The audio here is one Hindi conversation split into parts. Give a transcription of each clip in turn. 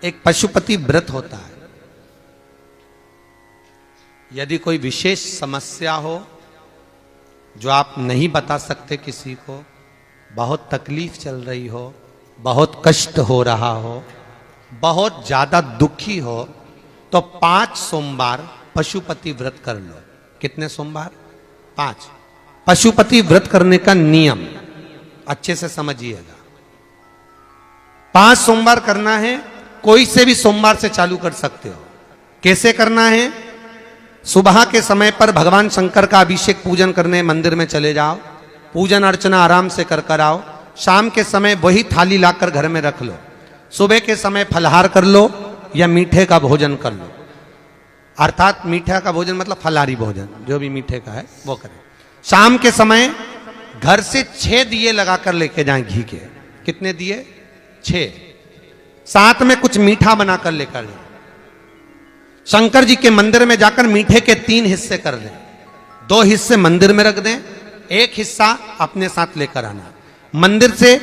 एक पशुपति व्रत होता है। यदि कोई विशेष समस्या हो जो आप नहीं बता सकते किसी को, बहुत तकलीफ चल रही हो, बहुत कष्ट हो रहा हो, बहुत ज्यादा दुखी हो, तो 5 सोमवार पशुपति व्रत कर लो। कितने सोमवार? 5। पशुपति व्रत करने का नियम अच्छे से समझिएगा। 5 सोमवार करना है। कोई से भी सोमवार से चालू कर सकते हो। कैसे करना है? सुबह के समय पर भगवान शंकर का अभिषेक पूजन करने मंदिर में चले जाओ, पूजन अर्चना आराम से कर आओ। शाम के समय वही थाली लाकर घर में रख लो। सुबह के समय फलहार कर लो या मीठे का भोजन कर लो। अर्थात मीठा का भोजन मतलब फलाहारी भोजन, जो भी मीठे का है वो करें। शाम के समय घर से 6 दिए लगाकर लेके जाएं घी के। कितने दिए? 6। साथ में कुछ मीठा बनाकर लेकर जाएं। शंकर जी के मंदिर में जाकर मीठे के 3 हिस्से कर दें। 2 हिस्से मंदिर में रख दें, 1 हिस्सा अपने साथ लेकर आना। मंदिर से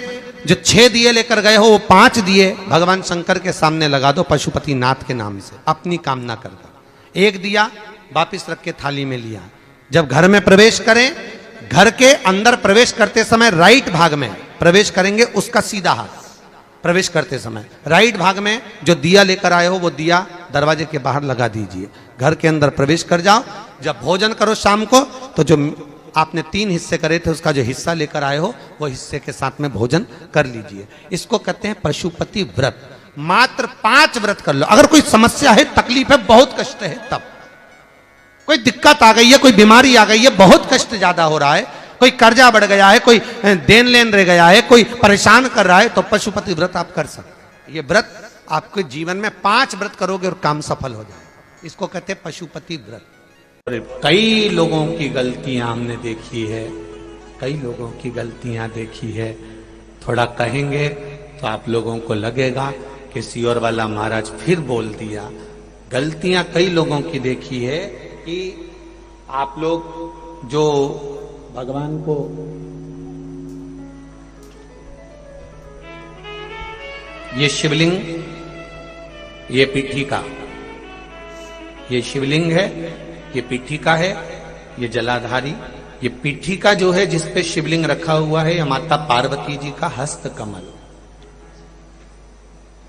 जो 6 दिए लेकर गए हो वो 5 दिए भगवान शंकर के सामने लगा दो पशुपति नाथ के नाम से, अपनी कामना कर दो। 1 दिया वापिस रख के थाली में लिया। जब घर में प्रवेश करें, घर के अंदर प्रवेश करते समय राइट भाग में प्रवेश करेंगे, उसका सीधा हाथ प्रवेश करते समय राइट भाग में जो दिया लेकर आए हो वो दिया दरवाजे के बाहर लगा दीजिए। घर के अंदर प्रवेश कर जाओ। जब भोजन करो शाम को, तो जो आपने 3 हिस्से करे थे उसका जो हिस्सा लेकर आए हो वो हिस्से के साथ में भोजन कर लीजिए। इसको कहते हैं पशुपति व्रत। मात्र 5 व्रत कर लो। अगर कोई समस्या है, तकलीफ है, बहुत कष्ट है, तब कोई दिक्कत आ गई है, कोई बीमारी आ गई है, बहुत कष्ट ज्यादा हो रहा है, कोई कर्जा बढ़ गया है, कोई देन लेन रह गया है, कोई परेशान कर रहा है, तो पशुपति व्रत आप कर सकते। ये व्रत आपके जीवन में 5 व्रत करोगे और काम सफल हो जाएगा। इसको कहते हैं पशुपति व्रत। कई लोगों की गलतियां हमने देखी है, कई लोगों की गलतियां देखी है। थोड़ा कहेंगे तो आप लोगों को लगेगा कि सियोर वाला महाराज फिर बोल दिया। गलतियां कई लोगों की देखी है कि आप लोग जो भगवान को ये शिवलिंग, ये पीठिका, ये शिवलिंग है, ये पीठिका है, ये जलाधारी, ये पीठिका जो है जिस पे शिवलिंग रखा हुआ है, ये माता पार्वती जी का हस्त कमल।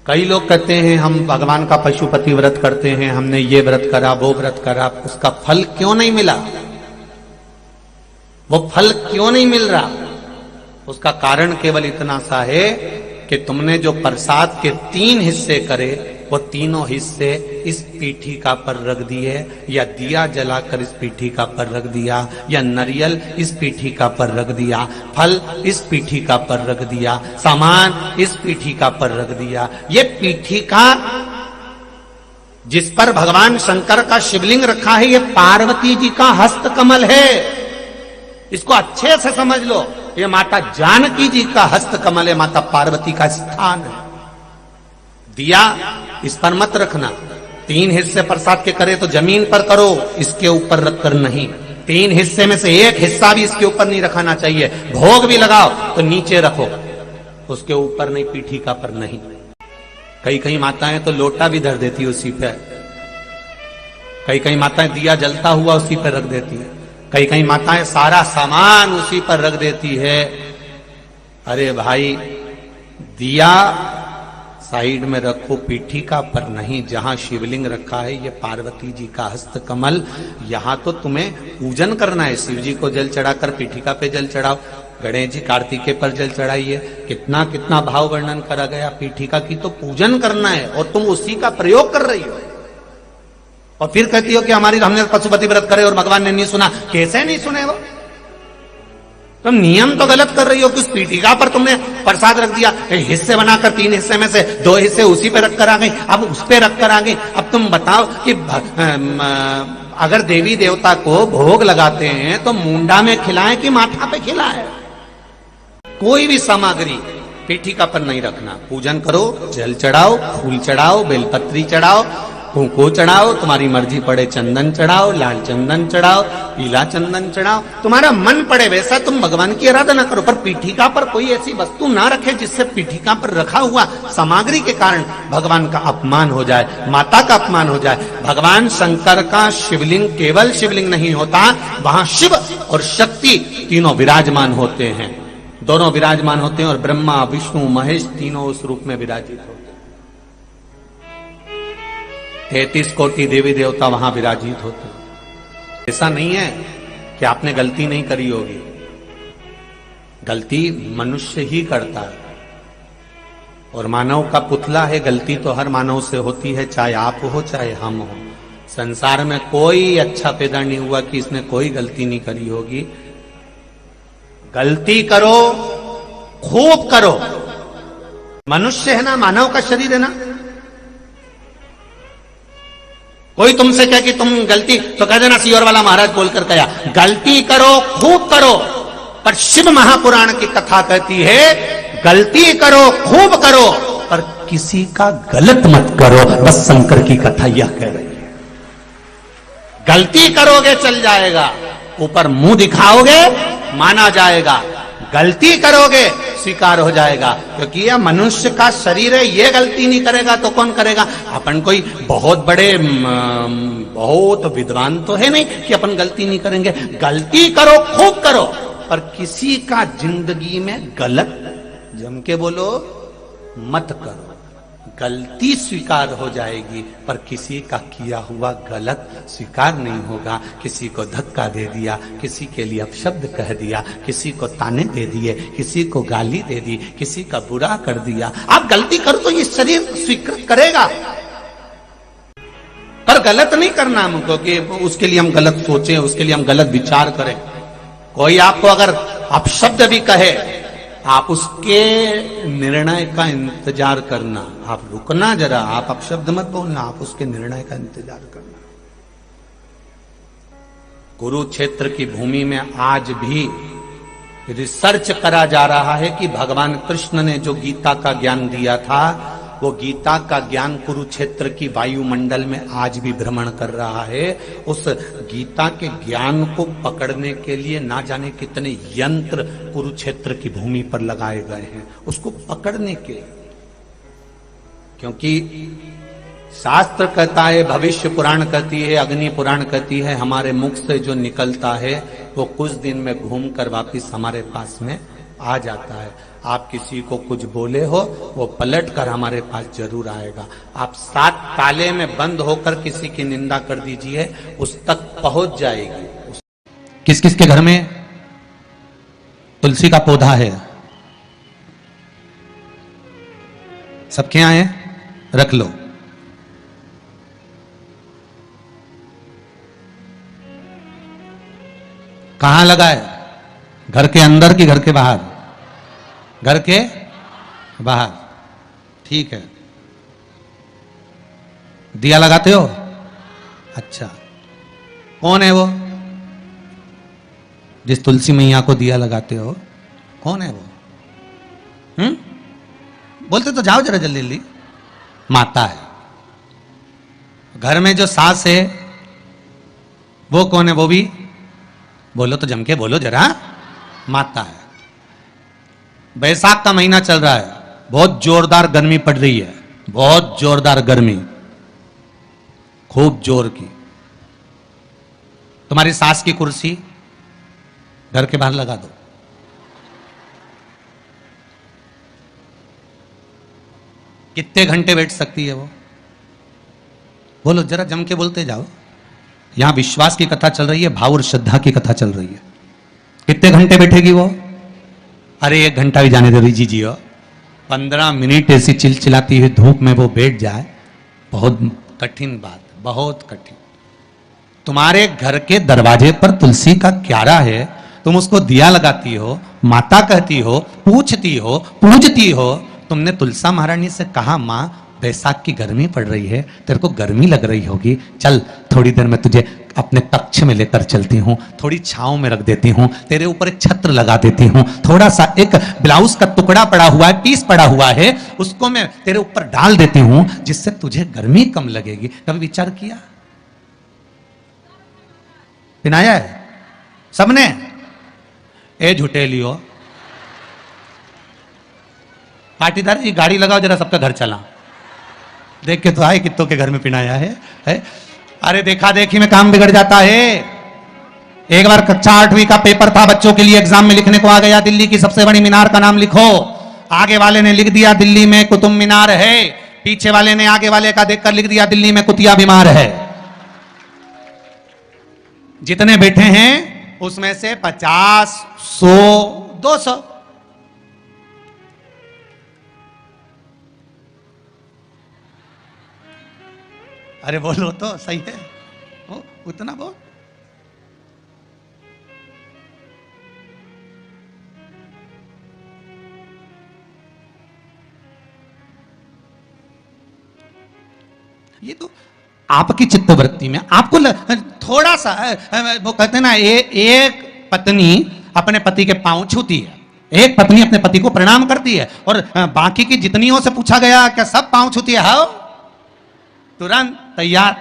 कई लोग कहते हैं हम भगवान का पशुपति व्रत करते हैं, हमने ये व्रत करा, वो व्रत करा, उसका फल क्यों नहीं मिला? वो फल क्यों नहीं मिल रहा? उसका कारण केवल इतना सा है कि तुमने जो प्रसाद के 3 हिस्से करे, वो तीनों हिस्से इस पीठिका पर रख दिए, या दिया जलाकर इस पीठिका पर रख दिया, या नारियल इस पीठिका पर रख दिया, फल इस पीठिका पर रख दिया, सामान इस पीठिका पर रख दिया। ये पीठिका जिस पर भगवान शंकर का शिवलिंग रखा है, ये पार्वती जी का हस्त कमल है। इसको अच्छे से समझ लो। ये माता जानकी जी का हस्त कमल है, माता पार्वती का स्थान है। दिया इस पर मत रखना। 3 हिस्से प्रसाद के करे तो जमीन पर करो, इसके ऊपर रखकर नहीं। 3 हिस्से में से 1 हिस्सा भी इसके ऊपर नहीं रखाना चाहिए। भोग भी लगाओ तो नीचे रखो, उसके ऊपर नहीं, पीठिका पर नहीं। कई माताएं तो लोटा भी धर देती उसी पे। कई माताएं दिया जलता हुआ उसी पर रख देती है। कई माताएं सारा सामान उसी पर रख देती है। अरे भाई, दिया साइड में रखो, पीठिका पर नहीं। जहां शिवलिंग रखा है, ये पार्वती जी का हस्त कमल, यहां तो तुम्हें पूजन करना है। शिव जी को जल चढ़ाकर पीठिका पे जल चढ़ाओ, गणेश जी कार्तिकेय पर जल चढ़ाइए। कितना भाव वर्णन करा गया। पीठिका की तो पूजन करना है और तुम उसी का प्रयोग कर रही हो, और फिर कहती हो कि हमने पशुपति व्रत करे और भगवान ने नहीं सुना। कैसे नहीं सुने? वो तुम नियम तो गलत कर रही हो कि उस पीठिका पर तुमने प्रसाद रख दिया, हिस्से बनाकर 3 हिस्से में से 2 हिस्से उसी पे रख कर आ गई, अब उस पे रख कर आ गई। अब तुम बताओ कि अगर देवी देवता को भोग लगाते हैं तो मुंडा में खिलाएं कि माथा पे खिलाएं? कोई भी सामग्री पीठिका पर नहीं रखना। पूजन करो, जल चढ़ाओ, फूल चढ़ाओ, बेलपत्री चढ़ाओ, कुंकू चढ़ाओ, तुम्हारी मर्जी पड़े चंदन चढ़ाओ, लाल चंदन चढ़ाओ, पीला चंदन चढ़ाओ, तुम्हारा मन पड़े वैसा तुम भगवान की आराधना करो। पर पीठिका पर कोई ऐसी वस्तु ना रखे जिससे पीठिका पर रखा हुआ सामग्री के कारण भगवान का अपमान हो जाए, माता का अपमान हो जाए। भगवान शंकर का शिवलिंग केवल शिवलिंग नहीं होता, वहां शिव और शक्ति तीनों विराजमान होते हैं, दोनों विराजमान होते हैं। और ब्रह्मा विष्णु महेश तीनों उस रूप में विराजित होते हैं। 33 कोटि देवी देवता वहां विराजित होते हैं। ऐसा नहीं है कि आपने गलती नहीं करी होगी, गलती मनुष्य ही करता है और मानव का पुतला है। गलती तो हर मानव से होती है, चाहे आप हो चाहे हम हो। संसार में कोई अच्छा पैदा नहीं हुआ कि इसने कोई गलती नहीं करी होगी। गलती करो, खूब करो। मनुष्य है ना, मानव का शरीर है ना। कोई तुमसे कहे कि तुम गलती, तो कह देना सियोर वाला महाराज बोलकर कहा, गलती करो, खूब करो। पर शिव महापुराण की कथा कहती है, गलती करो, खूब करो, पर किसी का गलत मत करो। बस शंकर की कथा यह कह रही है। गलती करोगे चल जाएगा, ऊपर मुंह दिखाओगे माना जाएगा, गलती करोगे स्वीकार हो जाएगा। क्योंकि यह मनुष्य का शरीर है, ये गलती नहीं करेगा तो कौन करेगा। अपन कोई बहुत बड़े बहुत विद्वान तो है नहीं कि अपन गलती नहीं करेंगे। गलती करो, खूब करो, पर किसी का जिंदगी में गलत जम के बोलो मत करो। गलती स्वीकार हो जाएगी, पर किसी का किया हुआ गलत स्वीकार नहीं होगा। किसी को धक्का दे दिया, किसी के लिए अपशब्द कह दिया, किसी को ताने दे दिए, किसी को गाली दे दी, किसी का बुरा कर दिया। आप गलती करो तो ये शरीर स्वीकृत करेगा, पर गलत नहीं करना हमको कि उसके लिए हम गलत सोचें, उसके लिए हम गलत विचार करें। कोई आपको अगर अपशब्द भी कहे, आप उसके निर्णय का इंतजार करना, आप रुकना जरा, आप अपशब्द मत बोलना, आप उसके निर्णय का इंतजार करना। कुरुक्षेत्र की भूमि में आज भी रिसर्च करा जा रहा है कि भगवान कृष्ण ने जो गीता का ज्ञान दिया था, वो गीता का ज्ञान कुरुक्षेत्र की वायुमंडल में आज भी भ्रमण कर रहा है। उस गीता के ज्ञान को पकड़ने के लिए ना जाने कितने यंत्र कुरुक्षेत्र की भूमि पर लगाए गए हैं, उसको पकड़ने के। क्योंकि शास्त्र कहता है, भविष्य पुराण कहती है, अग्नि पुराण कहती है, हमारे मुख से जो निकलता है वो कुछ दिन में घूमकर वापिस हमारे पास में आ जाता है। आप किसी को कुछ बोले हो, वो पलट कर हमारे पास जरूर आएगा। आप 7 ताले में बंद होकर किसी की निंदा कर दीजिए, उस तक पहुंच जाएगी। किस किस के घर में तुलसी का पौधा है? सबके यहाँ है? रख लो। कहां लगा है? घर के अंदर कि घर के बाहर? घर के बाहर। ठीक है। दिया लगाते हो? अच्छा, कौन है वो जिस तुलसी मैया को दिया लगाते हो? कौन है वो? बोलते तो जाओ जरा जल्दी जल्दी। माता है। घर में जो सास है वो कौन है? वो भी बोलो तो जम के बोलो जरा। माता है। बैसाख का महीना चल रहा है, बहुत जोरदार गर्मी पड़ रही है, बहुत जोरदार गर्मी, खूब जोर की। तुम्हारी सास की कुर्सी घर के बाहर लगा दो। कितने घंटे बैठ सकती है वो? बोलो जरा, जम के बोलते जाओ। यहां विश्वास की कथा चल रही है, भाव और श्रद्धा की कथा चल रही है। कितने घंटे बैठेगी वो? अरे 1 घंटा भी जाने दो जी जियो। 15 मिनट ऐसी चिलचिलाती हुई धूप में वो बैठ जाए, बहुत कठिन बात, बहुत कठिन। तुम्हारे घर के दरवाजे पर तुलसी का क्यारा है, तुम उसको दिया लगाती हो, माता कहती हो, पूछती हो, पूजती हो। तुमने तुलसा महारानी से कहा, माँ बैसाख की गर्मी पड़ रही है, तेरे को गर्मी लग रही होगी, चल थोड़ी देर में तुझे अपने कक्ष में लेकर चलती हूँ, थोड़ी छांव में रख देती हूँ, तेरे ऊपर एक छत्र लगा देती हूँ, थोड़ा सा एक ब्लाउज का टुकड़ा पड़ा हुआ है, पीस पड़ा हुआ है, उसको मैं तेरे ऊपर डाल देती हूँ जिससे तुझे गर्मी कम लगेगी। कभी विचार किया? पिनाया है सबने? ए झुटेलियो, पाटीदार जी गाड़ी लगाओ जरा, सबका घर चला। देख के तो आए कित्तों के घर में पिनाया है? अरे देखा देखी में काम बिगड़ जाता है। एक बार कक्षा 8वीं का पेपर था, बच्चों के लिए एग्जाम में लिखने को आ गया, दिल्ली की सबसे बड़ी मीनार का नाम लिखो। आगे वाले ने लिख दिया दिल्ली में कुतुब मीनार है, पीछे वाले ने आगे वाले का देखकर लिख दिया दिल्ली में कुतिया बीमार है। जितने बैठे हैं उसमें से 50, 100, 200 अरे बोलो तो सही है, वो उतना बोल। ये तो आपकी चित्तवृत्ति में आपको थोड़ा सा वो कहते हैं ना, एक पत्नी अपने पति के पांव छूती है, एक पत्नी अपने पति को प्रणाम करती है, और बाकी की जितनियों से पूछा गया क्या सब पांव छूती है? हाँ, तुरंत तैयार।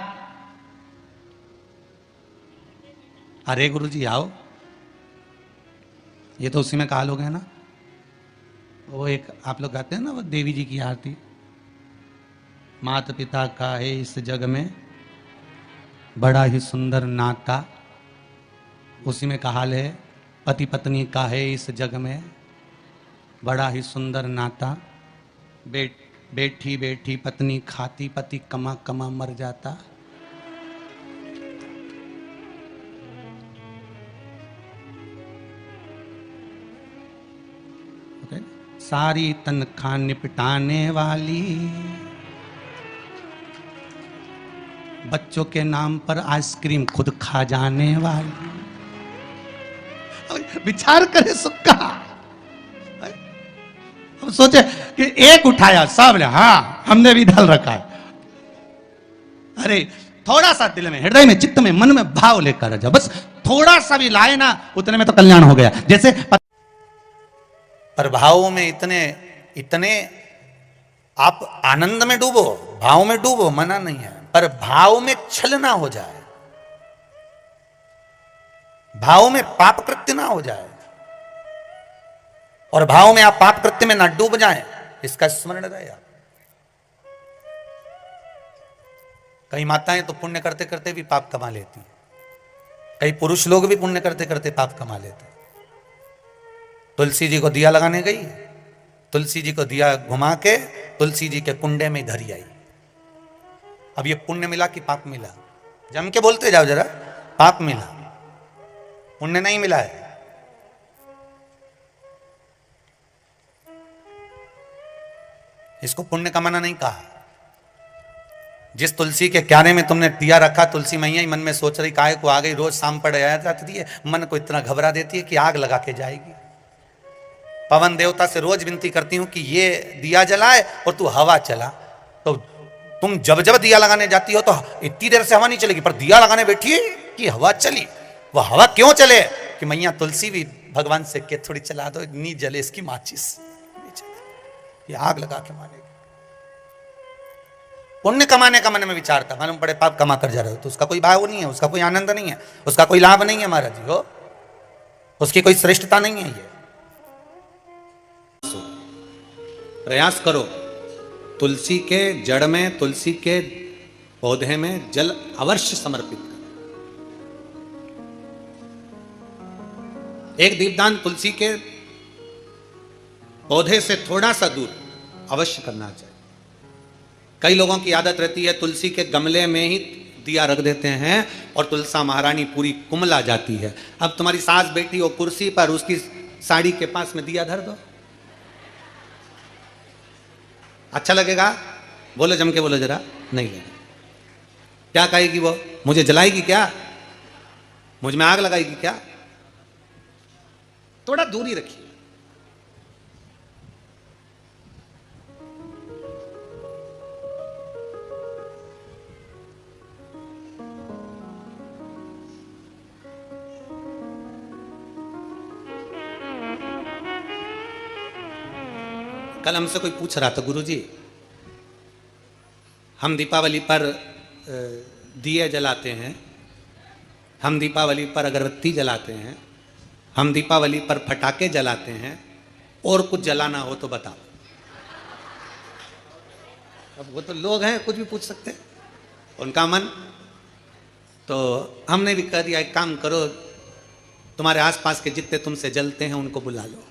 अरे गुरुजी आओ, ये तो उसी में कहा लोग है ना, वो एक आप लोग गाते हैं ना, वो देवी जी की आरती, माता पिता का है इस जग में बड़ा ही सुंदर नाता, उसी में कहा है पति पत्नी का है इस जग में बड़ा ही सुंदर नाता, बैठी बैठी पत्नी खाती, पति कमा कमा मर जाता। okay? सारी तनख्वाह निपटाने वाली, बच्चों के नाम पर आइसक्रीम खुद खा जाने वाली। विचार करे सुक्का, अब सोचे कि एक उठाया सब ने, हाँ हमने भी डाल रखा है। अरे थोड़ा सा दिल में, हृदय में, चित्त में, मन में भाव लेकर जाओ, बस थोड़ा सा भी लाए ना, उतने में तो कल्याण हो गया। जैसे पर भावों में इतने इतने आप आनंद में डूबो, भाव में डूबो, मना नहीं है, पर भाव में छल ना हो जाए, भाव में पाप कृत्य ना हो जाए, और भाव में आप पाप कृत्य में ना डूब जाएं, इसका स्मरण रहे। कई माताएं तो पुण्य करते करते भी पाप कमा लेती हैं, कई पुरुष लोग भी पुण्य करते करते पाप कमा लेते हैं। तुलसी जी को दिया लगाने गई, तुलसी जी को दिया घुमा के तुलसी जी के कुंडे में धरी आई। अब ये पुण्य मिला कि पाप मिला? जम के बोलते जाओ जरा, पाप मिला, पुण्य नहीं मिला है। इसको पुण्य कमाना नहीं कहा। जिस तुलसी के क्यारे में तुमने दिया रखा, तुलसी मैया ही मन में सोच रही काहे को आ गई, रोज शाम पड़ आया जाती है, मन को इतना घबरा देती है कि आग लगा के जाएगी। पवन देवता से रोज विनती करती हूं कि ये दिया जलाए और तू हवा चला, तो तुम जब जब दिया लगाने जाती हो तो इतनी देर से हवा नहीं चलेगी, पर दिया लगाने बैठी कि हवा चली। वह हवा क्यों चले कि मैया तुलसी भी भगवान से के थोड़ी चला दो, नी जले इसकी माचिस, ये आग लगा के मारेगी। पुण्य कमाने का मन में विचार था, मालूम पड़े पाप कमा कर जा रहे हो तो उसका कोई भाव नहीं है, उसका कोई आनंद नहीं है, उसका कोई लाभ नहीं है महाराज जी हो, उसकी कोई श्रेष्ठता नहीं है। ये प्रयास करो, तुलसी के जड़ में, तुलसी के पौधे में जल अवश्य समर्पित करो। एक दीपदान तुलसी के पौधे से थोड़ा सा दूर अवश्य करना चाहिए। कई लोगों की आदत रहती है तुलसी के गमले में ही दिया रख देते हैं और तुलसा महारानी पूरी कुमला जाती है। अब तुम्हारी सास बैठी हो कुर्सी पर, उसकी साड़ी के पास में दिया धर दो, अच्छा लगेगा? बोलो जम के बोलो जरा, नहीं लगेगा। क्या कहेगी वो? मुझे जलाएगी क्या? मुझ में आग लगाएगी क्या? थोड़ा दूरी रखिए। कल हमसे कोई पूछ रहा था, गुरुजी हम दीपावली पर दिए जलाते हैं, हम दीपावली पर अगरबत्ती जलाते हैं, हम दीपावली पर पटाखे जलाते हैं, और कुछ जलाना हो तो बताओ। अब वो तो लोग हैं, कुछ भी पूछ सकते हैं, उनका मन। तो हमने भी कह दिया, एक काम करो, तुम्हारे आसपास के जितने तुमसे जलते हैं उनको बुला लो।